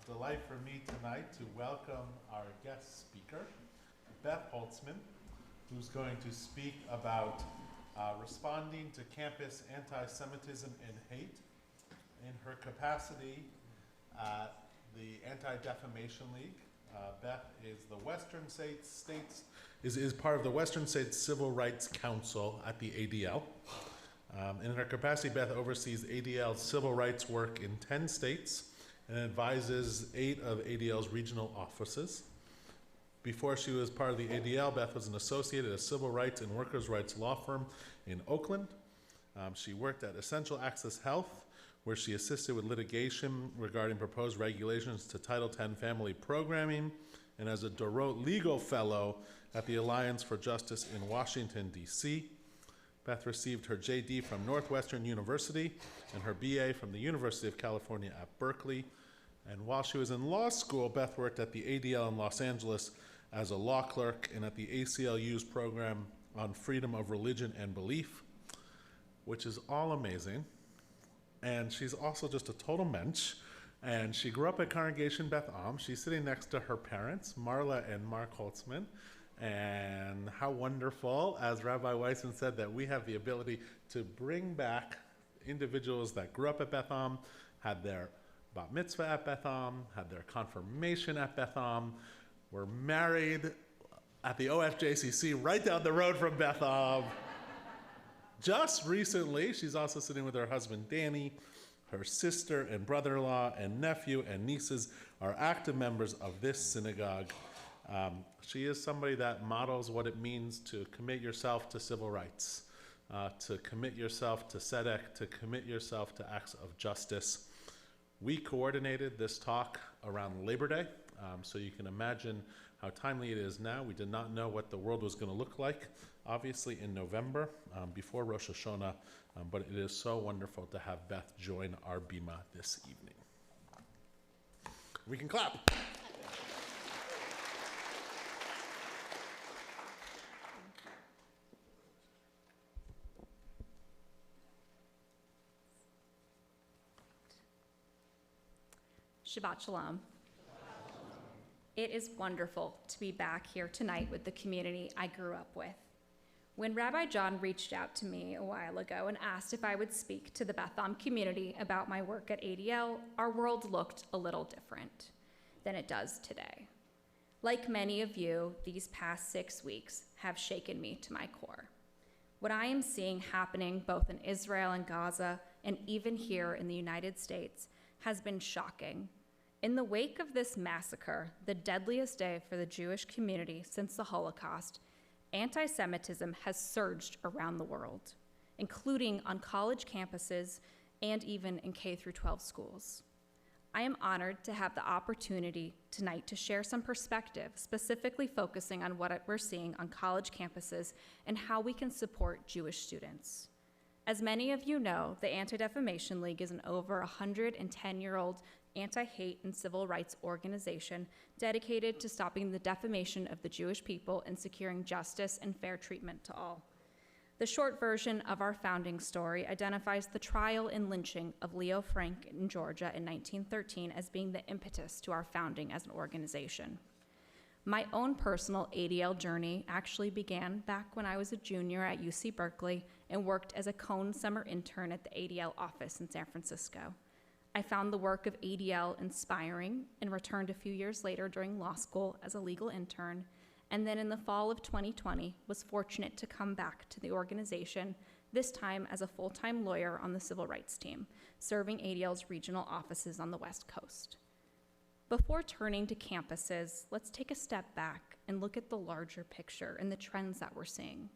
delight for me tonight to welcome our guest speaker, Beth Holtzman, who's going to speak about responding to campus anti-Semitism and hate in her capacity at the Anti-Defamation League. Beth is is part of the Western States Civil Rights Council at the ADL. In her capacity, Beth oversees ADL's civil rights work in 10 states and advises 8 of ADL's regional offices. Before she was part of the ADL, Beth was an associate at a civil rights and workers' rights law firm in Oakland. She worked at Essential Access Health, where she assisted with litigation regarding proposed regulations to Title X family programming, and as a Dorot Legal Fellow at the Alliance for Justice in Washington, D.C. Beth received her JD from Northwestern University and her BA from the University of California at Berkeley. And while she was in law school, Beth worked at the ADL in Los Angeles as a law clerk and at the ACLU's program on freedom of religion and belief, which is all amazing. And she's also just a total mensch. And she grew up at Congregation Beth Am. She's sitting next to her parents, Marla and Mark Holtzman. And how wonderful, as Rabbi Weissman said, that we have the ability to bring back individuals that grew up at Beth Am, had their bat mitzvah at Beth Am, had their confirmation at Beth Am, were married at the OFJCC right down the road from Beth Am. Just recently, she's also sitting with her husband, Danny. Her sister and brother-in-law and nephew and nieces are active members of this synagogue. She is somebody that models what it means to commit yourself to civil rights, to commit yourself to tzedek, to commit yourself to acts of justice. We coordinated this talk around Labor Day, so you can imagine how timely it is now. We did not know what the world was going to look like, obviously in November, before Rosh Hashanah, but it is so wonderful to have Beth join our Bima this evening. We can clap. Shabbat Shalom. It is wonderful to be back here tonight with the community I grew up with. When Rabbi John reached out to me a while ago and asked if I would speak to the Beth Am community about my work at ADL, our world looked a little different than it does today. Like many of you, these past 6 weeks have shaken me to my core. What I am seeing happening both in Israel and Gaza, and even here in the United States, has been shocking. In the wake of this massacre, the deadliest day for the Jewish community since the Holocaust, anti-Semitism has surged around the world, including on college campuses and even in K-12 schools. I am honored to have the opportunity tonight to share some perspective, specifically focusing on what we're seeing on college campuses and how we can support Jewish students. As many of you know, the Anti-Defamation League is an over 110-year-old anti-hate and civil rights organization dedicated to stopping the defamation of the Jewish people and securing justice and fair treatment to all. The short version of our founding story identifies the trial and lynching of Leo Frank in Georgia in 1913 as being the impetus to our founding as an organization. My own personal ADL journey actually began back when I was a junior at UC Berkeley and worked as a Cone summer intern at the ADL office in San Francisco. I found the work of ADL inspiring and returned a few years later during law school as a legal intern, and then in the fall of 2020 was fortunate to come back to the organization, this time as a full-time lawyer on the civil rights team, serving ADL's regional offices on the West Coast. Before turning to campuses, let's take a step back and look at the larger picture and the trends that we're seeing.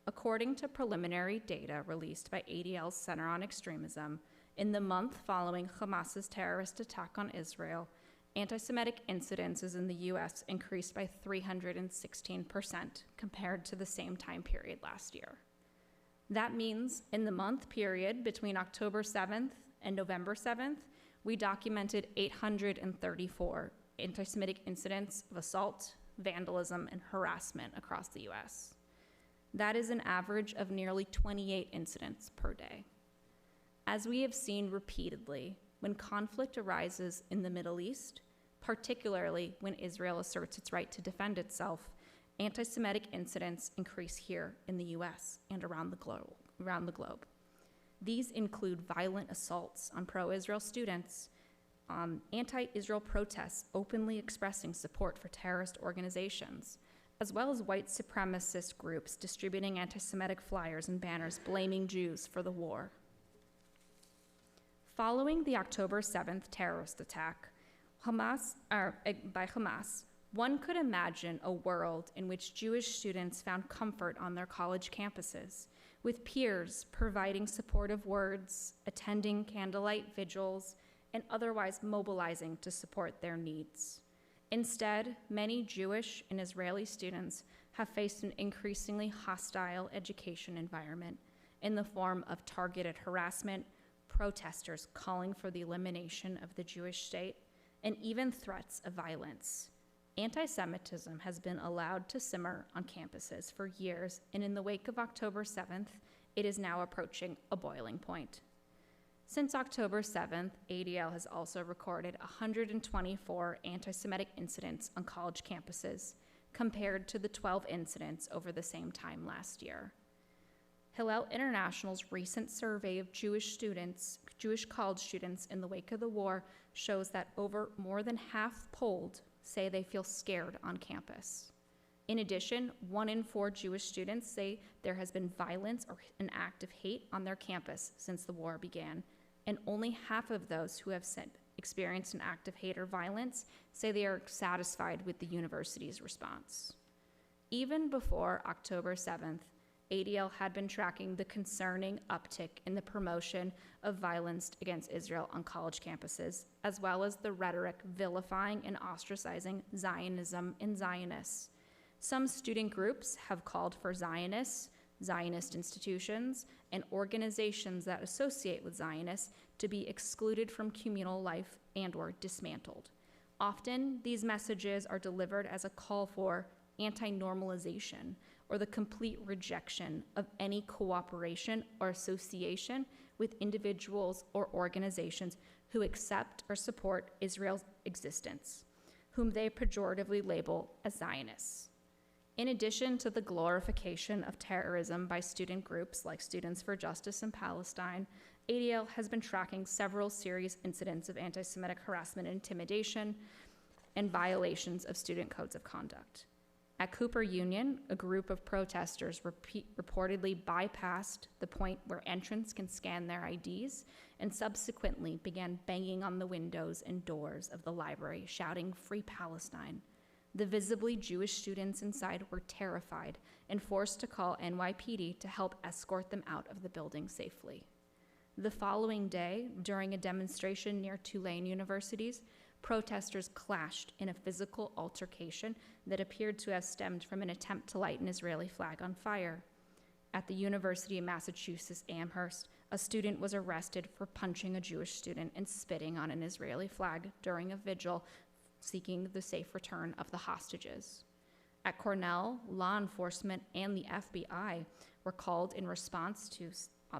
According to preliminary data released by ADL's Center on Extremism, in the month following Hamas's terrorist attack on Israel, anti-Semitic incidences in the U.S. increased by 316% compared to the same time period last year. That means in the month period between October 7th and November 7th, we documented 834 anti-Semitic incidents of assault, vandalism, and harassment across the U.S. That is an average of nearly 28 incidents per day. As we have seen repeatedly, when conflict arises in the Middle East, particularly when Israel asserts its right to defend itself, anti-Semitic incidents increase here in the US and around the globe. These include violent assaults on pro-Israel students, anti-Israel protests openly expressing support for terrorist organizations, as well as white supremacist groups distributing anti-Semitic flyers and banners blaming Jews for the war. Following the October 7th terrorist attack by Hamas, one could imagine a world in which Jewish students found comfort on their college campuses, with peers providing supportive words, attending candlelight vigils, and otherwise mobilizing to support their needs. Instead, many Jewish and Israeli students have faced an increasingly hostile education environment in the form of targeted harassment, protesters calling for the elimination of the Jewish state, and even threats of violence. Anti-Semitism has been allowed to simmer on campuses for years, and in the wake of October 7th, it is now approaching a boiling point. Since October 7th, ADL has also recorded 124 anti-Semitic incidents on college campuses, compared to the 12 incidents over the same time last year. Hillel International's recent survey of Jewish college students in the wake of the war shows that more than half polled say they feel scared on campus. In addition, 1 in 4 Jewish students say there has been violence or an act of hate on their campus since the war began, and only half of those who have experienced an act of hate or violence say they are satisfied with the university's response. Even before October 7th, ADL had been tracking the concerning uptick in the promotion of violence against Israel on college campuses, as well as the rhetoric vilifying and ostracizing Zionism and Zionists. Some student groups have called for Zionists, Zionist institutions, and organizations that associate with Zionists to be excluded from communal life and/or dismantled. Often, these messages are delivered as a call for anti-normalization or the complete rejection of any cooperation or association with individuals or organizations who accept or support Israel's existence, whom they pejoratively label as Zionists. In addition to the glorification of terrorism by student groups like Students for Justice in Palestine, ADL has been tracking several serious incidents of anti-Semitic harassment and intimidation and violations of student codes of conduct. At Cooper Union, a group of protesters reportedly bypassed the point where entrants can scan their IDs and subsequently began banging on the windows and doors of the library, shouting, "Free Palestine." The visibly Jewish students inside were terrified and forced to call NYPD to help escort them out of the building safely. The following day, during a demonstration near Tulane University's, protesters clashed in a physical altercation that appeared to have stemmed from an attempt to light an Israeli flag on fire. At the University of Massachusetts Amherst, a student was arrested for punching a Jewish student and spitting on an Israeli flag during a vigil seeking the safe return of the hostages. At Cornell, law enforcement and the FBI were called in response to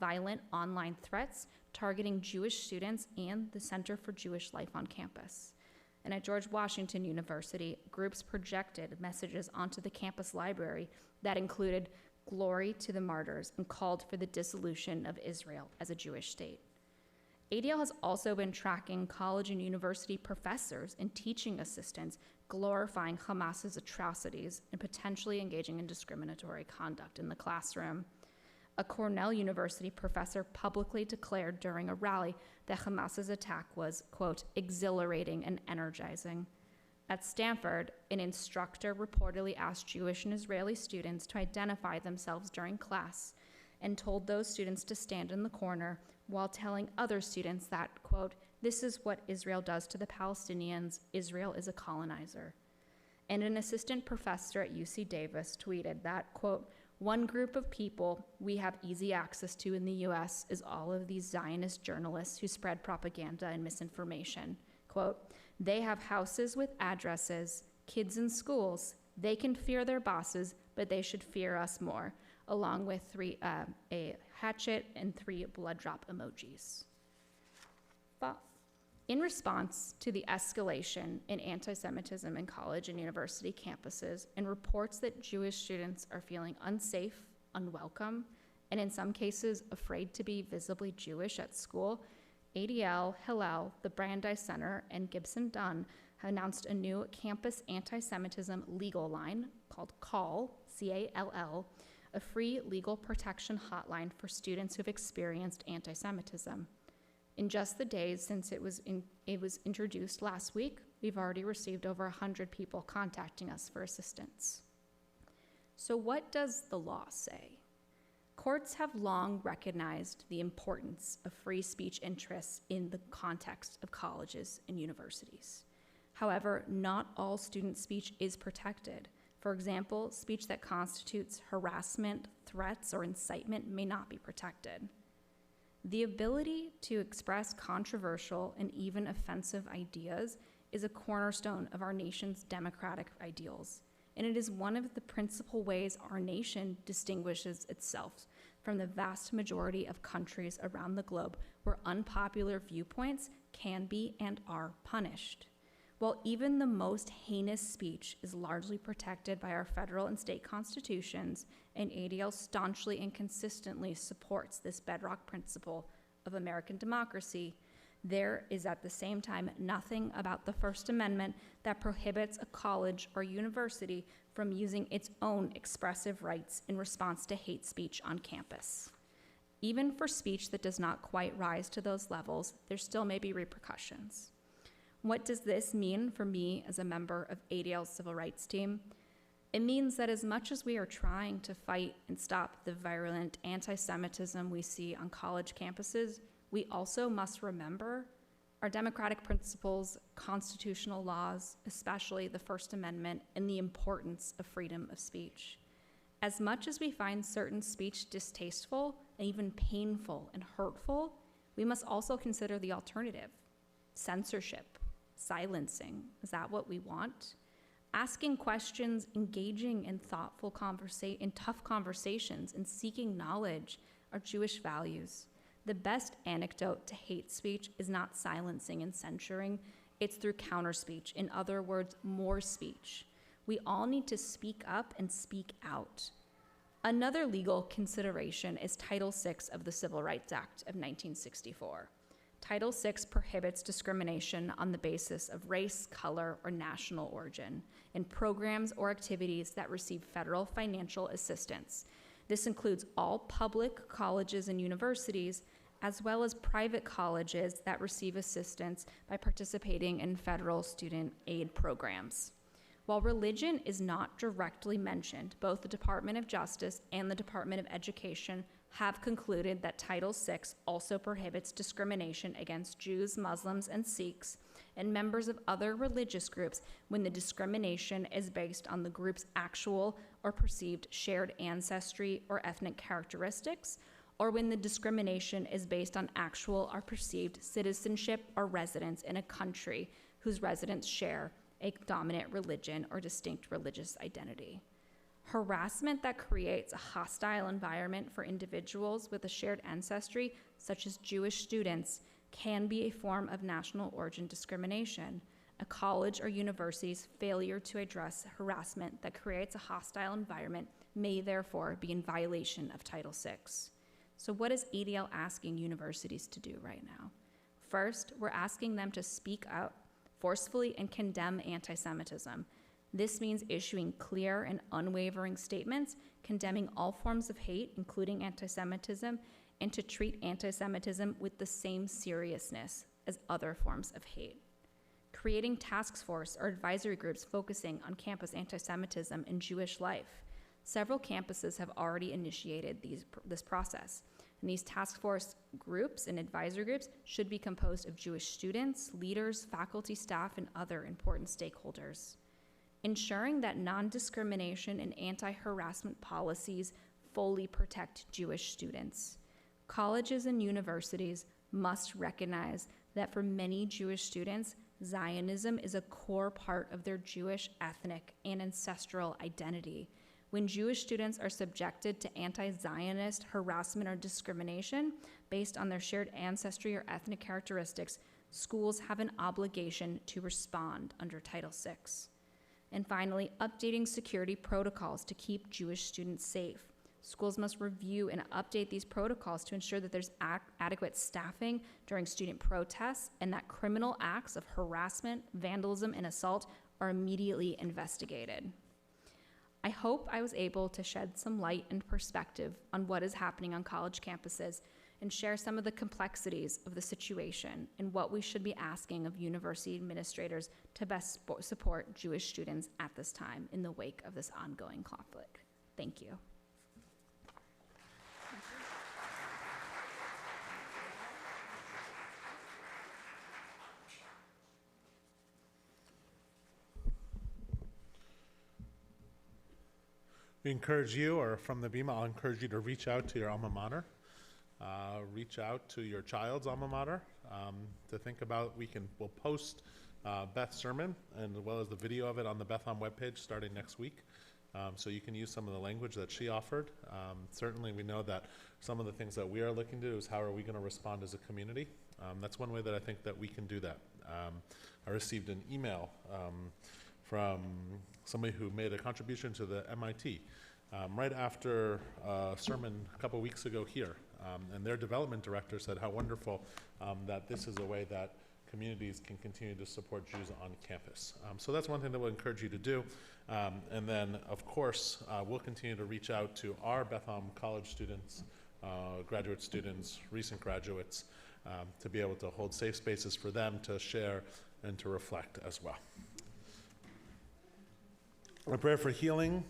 violent online threats targeting Jewish students and the Center for Jewish Life on campus. And at George Washington University, groups projected messages onto the campus library that included "Glory to the martyrs" and called for the dissolution of Israel as a Jewish state. ADL has also been tracking college and university professors and teaching assistants glorifying Hamas's atrocities and potentially engaging in discriminatory conduct in the classroom. A Cornell University professor publicly declared during a rally that Hamas's attack was, quote, "exhilarating and energizing." At Stanford, an instructor reportedly asked Jewish and Israeli students to identify themselves during class and told those students to stand in the corner while telling other students that, quote, "this is what Israel does to the Palestinians. Israel is a colonizer." And an assistant professor at UC Davis tweeted that, quote, "one group of people we have easy access to in the US is all of these Zionist journalists who spread propaganda and misinformation. Quote, they have houses with addresses, kids in schools. They can fear their bosses, but they should fear us more," along with a hatchet and 3 blood drop emojis. In response to the escalation in anti-Semitism in college and university campuses and reports that Jewish students are feeling unsafe, unwelcome, and in some cases afraid to be visibly Jewish at school, ADL, Hillel, the Brandeis Center, and Gibson Dunn have announced a new campus anti-Semitism legal line called CALL, C-A-L-L, a free legal protection hotline for students who've experienced anti-Semitism. In just the days since it was introduced last week, we've already received over 100 people contacting us for assistance. So what does the law say? Courts have long recognized the importance of free speech interests in the context of colleges and universities. However, not all student speech is protected. For example, speech that constitutes harassment, threats, or incitement may not be protected. The ability to express controversial and even offensive ideas is a cornerstone of our nation's democratic ideals, and it is one of the principal ways our nation distinguishes itself from the vast majority of countries around the globe where unpopular viewpoints can be and are punished. While even the most heinous speech is largely protected by our federal and state constitutions, and ADL staunchly and consistently supports this bedrock principle of American democracy, there is at the same time nothing about the First Amendment that prohibits a college or university from using its own expressive rights in response to hate speech on campus. Even for speech that does not quite rise to those levels, there still may be repercussions. What does this mean for me as a member of ADL's civil rights team? It means that as much as we are trying to fight and stop the virulent anti-Semitism we see on college campuses, we also must remember our democratic principles, constitutional laws, especially the First Amendment, and the importance of freedom of speech. As much as we find certain speech distasteful and even painful and hurtful, we must also consider the alternative: censorship, silencing. Is that what we want? Asking questions, engaging in thoughtful in tough conversations, and seeking knowledge are Jewish values. The best antidote to hate speech is not silencing and censoring, it's through counter-speech. In other words, more speech. We all need to speak up and speak out. Another legal consideration is Title VI of the Civil Rights Act of 1964. Title VI prohibits discrimination on the basis of race, color, or national origin in programs or activities that receive federal financial assistance. This includes all public colleges and universities, as well as private colleges that receive assistance by participating in federal student aid programs. While religion is not directly mentioned, both the Department of Justice and the Department of Education have concluded that Title VI also prohibits discrimination against Jews, Muslims, and Sikhs, and members of other religious groups when the discrimination is based on the group's actual or perceived shared ancestry or ethnic characteristics, or when the discrimination is based on actual or perceived citizenship or residence in a country whose residents share a dominant religion or distinct religious identity. Harassment that creates a hostile environment for individuals with a shared ancestry, such as Jewish students, can be a form of national origin discrimination. A college or university's failure to address harassment that creates a hostile environment may therefore be in violation of Title VI. So what is ADL asking universities to do right now? First, we're asking them to speak out forcefully and condemn anti-Semitism. This means issuing clear and unwavering statements condemning all forms of hate, including anti-Semitism, and to treat anti-Semitism with the same seriousness as other forms of hate. Creating task force or advisory groups focusing on campus anti-Semitism and Jewish life. Several campuses have already initiated this process, and these task force groups and advisory groups should be composed of Jewish students, leaders, faculty, staff, and other important stakeholders. Ensuring that non-discrimination and anti-harassment policies fully protect Jewish students. Colleges and universities must recognize that for many Jewish students, Zionism is a core part of their Jewish ethnic and ancestral identity. When Jewish students are subjected to anti-Zionist harassment or discrimination based on their shared ancestry or ethnic characteristics, schools have an obligation to respond under Title VI. And finally, updating security protocols to keep Jewish students safe. Schools must review and update these protocols to ensure that there's adequate staffing during student protests and that criminal acts of harassment, vandalism, and assault are immediately investigated. I hope I was able to shed some light and perspective on what is happening on college campuses and share some of the complexities of the situation and what we should be asking of university administrators to best support Jewish students at this time in the wake of this ongoing conflict. Thank you. We encourage you, or from the BEMA, I'll encourage you to reach out to your alma mater. Reach out to your child's alma mater to think about. We'll post Beth's sermon and as well as the video of it on the Bethlehem webpage starting next week. So you can use some of the language that she offered. Certainly we know that some of the things that we are looking to do is how are we going to respond as a community. That's one way that I think that we can do that. I received an email from somebody who made a contribution to the MIT right after a sermon a couple weeks ago here. And their development director said how wonderful that this is a way that communities can continue to support Jews on campus. So that's one thing that we'll encourage you to do. And then, of course, we'll continue to reach out to our Bethlehem College students, graduate students, recent graduates, to be able to hold safe spaces for them to share and to reflect as well. A prayer for healing